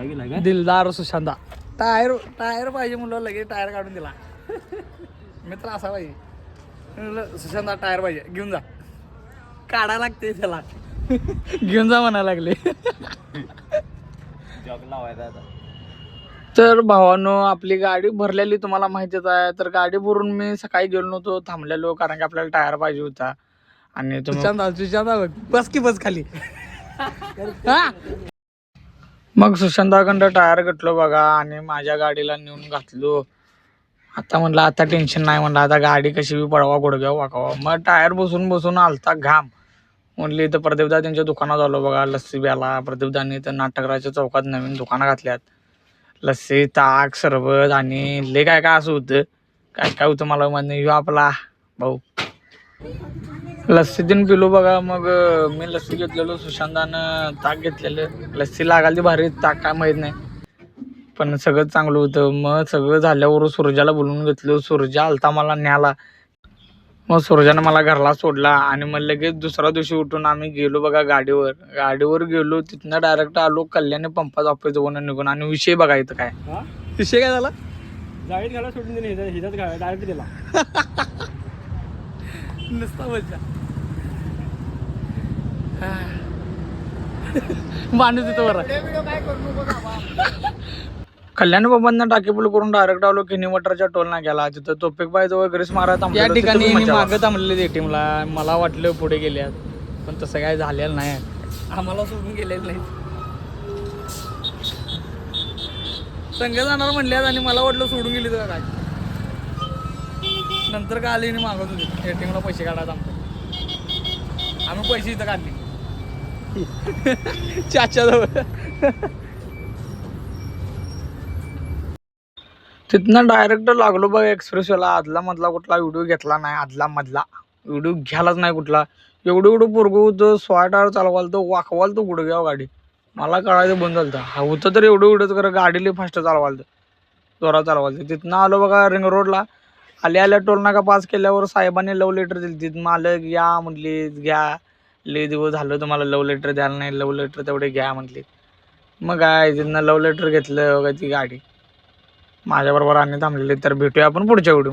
गेला का दिलदार सुशांता. टायर पाहिजे म्हणलं लगेच टायर काढून दिला. मित्र असा पाहिजे म्हणलं सुशांता टायर पाहिजे घेऊन जा. काढायला लागते त्याला. घेऊन जा म्हणायला लागले. जॉग लावायचा आता. तर भावानो आपली गाडी भरलेली तुम्हाला माहितीच आहे. तर गाडी भरून मी सकाळी गेलो नव्हतो, थांबलेलो कारण की आपल्याला टायर पाहिजे होता. आणि सुशांता बस की बस खाली. मग सुशांताकडं टायर घेतलो बघा आणि माझ्या गाडीला नेऊन घातलो. आता म्हणलं आता टेन्शन नाही, म्हणलं आता गाडी कशी बी पडवा गुडघ्यावर वाकावा. मग टायर बसून बसून आलता घाम. म्हणली इथं प्रदीपदा त्यांच्या दुकानात आलो बघा, लस्सी प्याला. प्रदीपदानी इथं नाटकराच्या चौकात नवीन दुकानं घातल्यात. लस्सी, ताक, सरबत आणि लय काय काय असं होतं. काय काय होतं मला म्हणजे ह्यो आपला भाऊ. लस्सी दिन पिलो बघा. मग मी लस्सी घेतलेलो, सुशांतानं ताक घेतलेलं. लस्सी लागाल ती भारी, ताक काय माहीत नाही पण सगळं चांगलं होतं. मग सगळं झाल्यावर सूर्जाला बोलवून घेतलं. सूर्जा आलता मला न्यायला. मग सूर्जानं मला घरला सोडला आणि मग लगेच दुसऱ्या दिवशी उठून आम्ही गेलो बघा गाडीवर गेलो. तिथनं डायरेक्ट आलो कल्याणी पंपाचा ऑफिस जवळ निघून. आणि विषय बघा इथं काय विषय काय झाला. जाळीत घाला सोडून दिले, हिजात घाला डायरेक्ट दिला. नुसता मजा. माणूस तिथं बरं. कल्याण बाबांना टाकीपूल करून डायरेक्ट आलो किनीवटरच्या टोल ना गेला. तिथं तोपेकबाई जवळ ग्रीस मारायला या ठिकाणी मागं थांबलेले टीमला. मला वाटलं पुढे गेल्यात पण तसं काय झालेलं नाही. आम्हाला सोडून गेलेलं नाही. संघ जाणार म्हणल्यात आणि मला वाटलं सोडून गेली तर काय. नंतर काय आले मागत होते एटीएमला पैसे काढायला आमचं. आम्ही पैसे इथं काढले चाच्याजवळ. तिथनं डायरेक्ट लागलो बघ एक्सप्रेसला. आदला मधला कुठला व्हिडिओ घेतला नाही. आदला मधला व्हिडिओ घ्यायलाच नाही कुठला. एवढं पोरगं होतं. 16 टायर चालवाल तो वाकवाल तो गुडघ्यावर गाडी. मला कळायचं बंद झालं होतं. तर एवढंच कर गाडीला फास्ट चालवाल जोरात चालवाल. तिथनं आलो बघा रिंग रोडला. आल्या टोल नाका पास केल्यावर साहेबांनी लव लेटर दिली. तिथं मालक या म्हटली घ्या, लय दिवस झालं तुम्हाला लव लेटर द्यायला नाही, लव लेटर तेवढे घ्या म्हटली. मग काय तिथनं लव लेटर घेतलं बघा. ती गाडी माझ्याबरोबर आणि थांबलेली. तर भेटूया आपण पुढच्या व्हिडिओ.